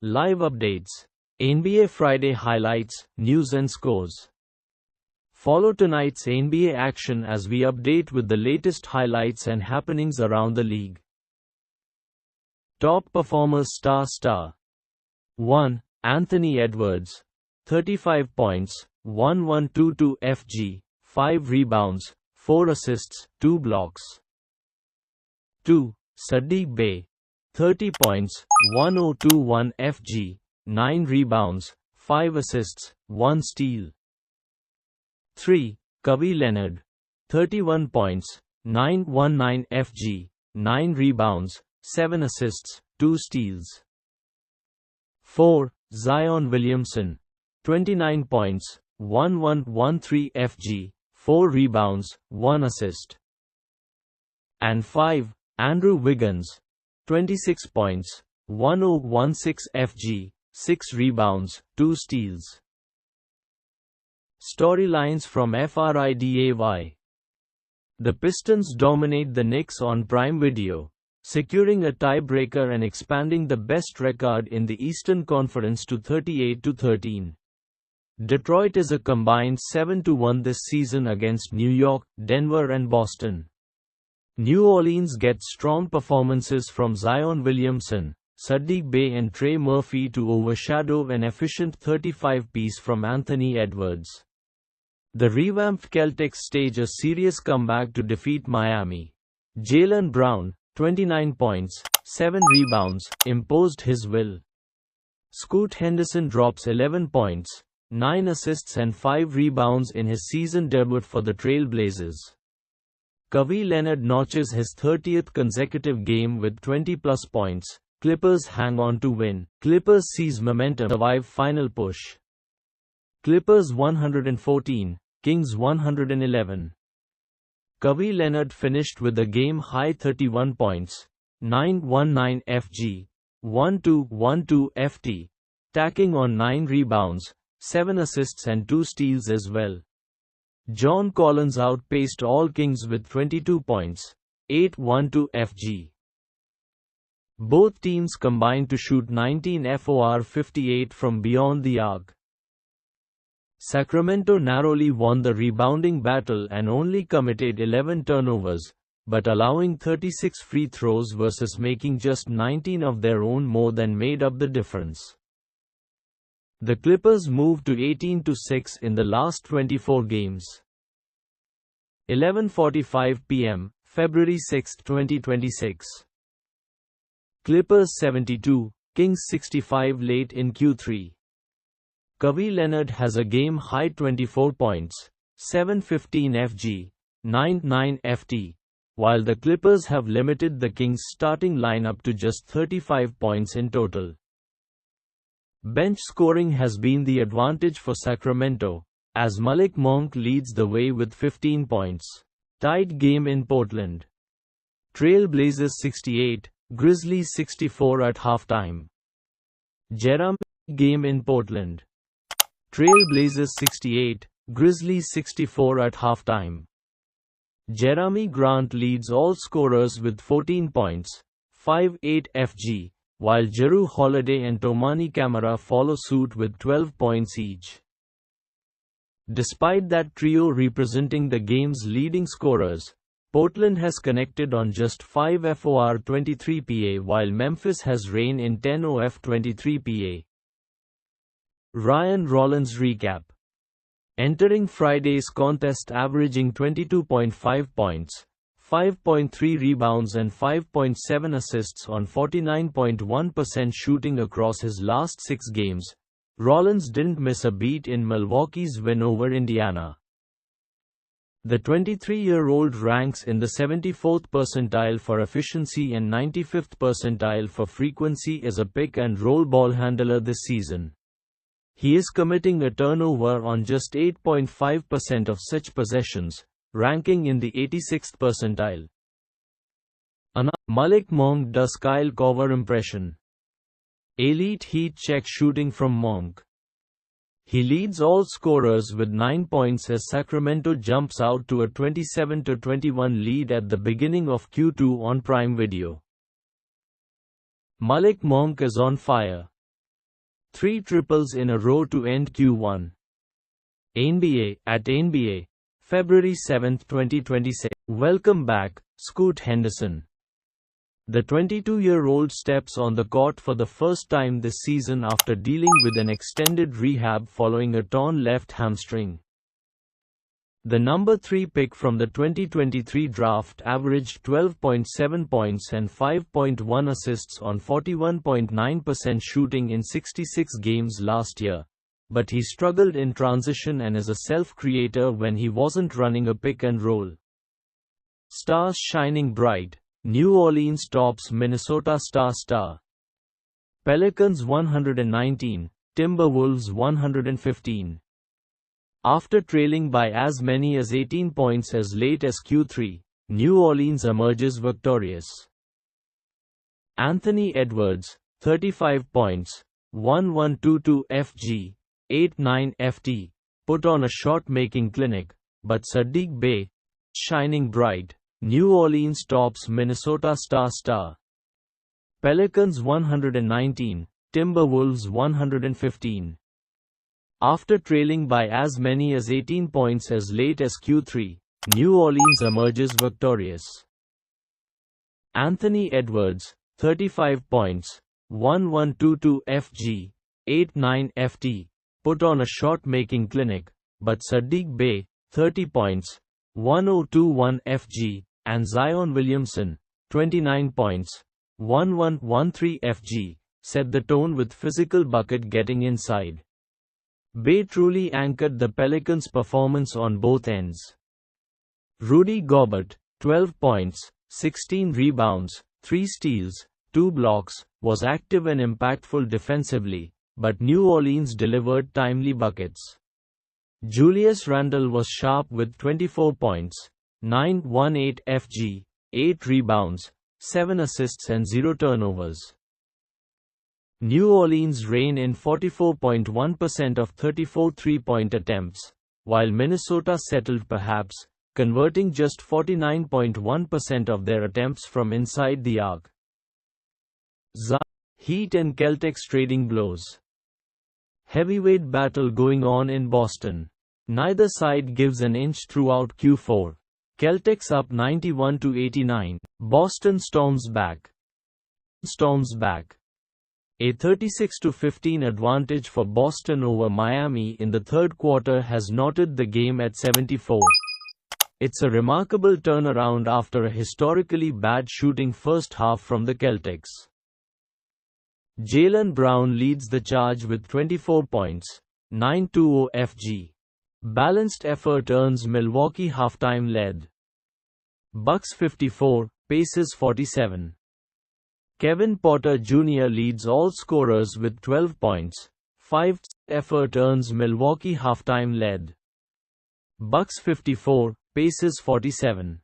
live updates, NBA Friday highlights, news and scores. Follow tonight's NBA action as we update with the latest highlights and happenings around the league. Top performers star. 1. Anthony Edwards. 35 points, 1122 FG, 5 rebounds, 4 assists, 2 blocks. 2. Saddiq Bey. 30 points, 1021 FG, 9 rebounds, 5 assists, 1 steal. 3. Kawhi Leonard. 31 points, 919 FG, 9 rebounds, 7 assists, 2 steals. 4. Zion Williamson. 29 points, 1113 FG, 4 rebounds, 1 assist. And 5. Andrew Wiggins. 26 points, 1016 FG, 6 rebounds, 2 steals. Storylines from FRIDAY. The Pistons dominate the Knicks on Prime Video, securing a tiebreaker and expanding the best record in the Eastern Conference to 38-13. Detroit is a combined 7-1 this season against New York, Denver and Boston. New Orleans gets strong performances from Zion Williamson, Saddiq Bey and Trey Murphy to overshadow an efficient 35-piece from Anthony Edwards. The revamped Celtics stage a serious comeback to defeat Miami. Jaylen Brown, 29 points, 7 rebounds, imposed his will. Scoot Henderson drops 11 points, 9 assists and 5 rebounds in his season debut for the Trail Blazers. Kawhi Leonard notches his 30th consecutive game with 20-plus points. Clippers hang on to win. Clippers seize momentum, survive final push. Clippers 114, Kings 111. Kawhi Leonard finished with a game-high 31 points, 919 FG, 1212 FT, tacking on 9 rebounds, 7 assists and 2 steals as well. John Collins outpaced all Kings with 22 points, 812 FG. Both teams combined to shoot 19 for 58 from beyond the arc. Sacramento narrowly won the rebounding battle and only committed 11 turnovers, but allowing 36 free throws versus making just 19 of their own more than made up the difference. The Clippers moved to 18-6 in the last 24 games. 11:45 p.m., February 6, 2026. Clippers 72, Kings 65 late in Q3. Kawhi Leonard has a game-high 24 points, 715 FG, 99 FT, while the Clippers have limited the Kings' starting lineup to just 35 points in total. Bench scoring has been the advantage for Sacramento, as Malik Monk leads the way with 15 points. Tight game in Portland. Trail Blazers 68, Grizzlies 64 at halftime. Jerami game in Portland. Trail Blazers 68, Grizzlies 64 at halftime. Jerami Grant leads all scorers with 14 points, 5-8 FG, while Jrue Holiday and Toumani Camara follow suit with 12 points each. Despite that trio representing the game's leading scorers, Portland has connected on just 5 for 23 PA while Memphis has reigned in 10 of 23 PA. Ryan Rollins recap. Entering Friday's contest averaging 22.5 points, 5.3 rebounds and 5.7 assists on 49.1% shooting across his last 6 games, Rollins didn't miss a beat in Milwaukee's win over Indiana. The 23-year-old ranks in the 74th percentile for efficiency and 95th percentile for frequency as a pick-and-roll ball handler this season. He is committing a turnover on just 8.5% of such possessions, ranking in the 86th percentile. Malik Monk does Kyle Korver impression. Elite heat check shooting from Monk. He leads all scorers with 9 points as Sacramento jumps out to a 27-21 lead at the beginning of Q2 on Prime Video. Malik Monk is on fire. 3 triples in a row to end Q1. NBA, at NBA, February 7, 2026. Welcome back, Scoot Henderson. The 22-year-old steps on the court for the first time this season after dealing with an extended rehab following a torn left hamstring. The number 3 pick from the 2023 draft averaged 12.7 points and 5.1 assists on 41.9% shooting in 66 games last year, but he struggled in transition and as a self-creator when he wasn't running a pick and roll. Stars shining bright. New Orleans tops Minnesota star. Pelicans 119, Timberwolves 115. After trailing by as many as 18 points as late as Q3, New Orleans emerges victorious. Anthony Edwards, 35 points, 1122 FG, 89 FT, put on a shot-making clinic, but Saddiq Bey, shining bright. New Orleans tops Minnesota star. Pelicans 119, Timberwolves 115. After trailing by as many as 18 points as late as Q3, New Orleans emerges victorious. Anthony Edwards, 35 points, 1122 FG, 89 FT, put on a shot-making clinic, but Saddiq Bey, 30 points, 1021 FG, and Zion Williamson, 29 points, 1113 FG, set the tone with physical bucket getting inside. Bey truly anchored the Pelicans' performance on both ends. Rudy Gobert, 12 points, 16 rebounds, 3 steals, 2 blocks, was active and impactful defensively, but New Orleans delivered timely buckets. Julius Randle was sharp with 24 points, 918 FG, 8 rebounds, 7 assists and 0 turnovers. New Orleans reign in 44.1% of 34 three-point attempts, while Minnesota settled perhaps, converting just 49.1% of their attempts from inside the arc. Heat and Celtics trading blows. Heavyweight battle going on in Boston. Neither side gives an inch throughout Q4. Celtics up 91-89. Boston storms back. A 36-15 advantage for Boston over Miami in the third quarter has knotted the game at 74. It's a remarkable turnaround after a historically bad shooting first half from the Celtics. Jaylen Brown leads the charge with 24 points, 920 FG. Balanced effort earns Milwaukee halftime lead. Bucks 54, Pacers 47. Kevin Porter Jr. leads all scorers with 12 points, 5 effort earns Milwaukee halftime lead. Bucks 54, Pacers 47.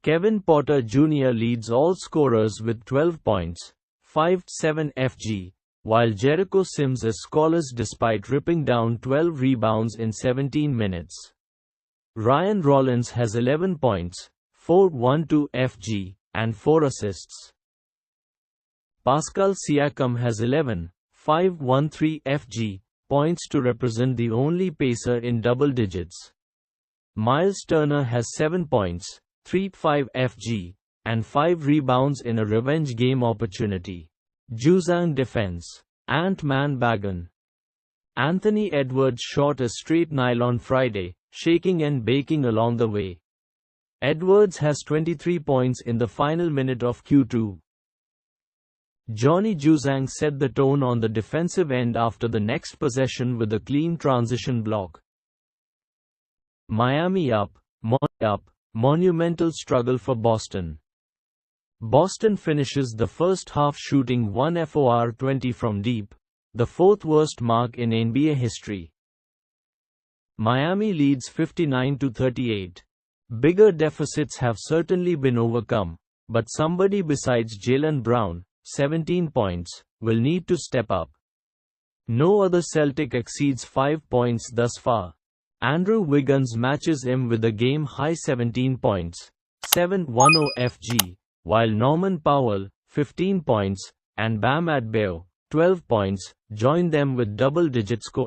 Kevin Porter Jr. leads all scorers with 12 points, 5-7 FG, while Jericho Sims is scoreless despite ripping down 12 rebounds in 17 minutes. Ryan Rollins has 11 points, 4-1-2 FG, and 4 assists. Pascal Siakam has 11, 5-1-3 FG, points to represent the only Pacer in double digits. Miles Turner has 7 points, 3-5 FG, and 5 rebounds in a revenge game opportunity. Juzang defense. Ant-Man Bagan. Anthony Edwards shot a straight Nile on Friday, shaking and baking along the way. Edwards has 23 points in the final minute of Q2. Johnny Juzang set the tone on the defensive end after the next possession with a clean transition block. Miami up, monumental struggle for Boston. Boston finishes the first half shooting 1 for 20 from deep, the 4th worst mark in NBA history. Miami leads 59-38. Bigger deficits have certainly been overcome, but somebody besides Jaylen Brown, 17 points, will need to step up. No other Celtic exceeds 5 points thus far. Andrew Wiggins matches him with a game-high 17 points, 7-10 FG, while Norman Powell, 15 points, and Bam Adebayo, 12 points, join them with double-digit score.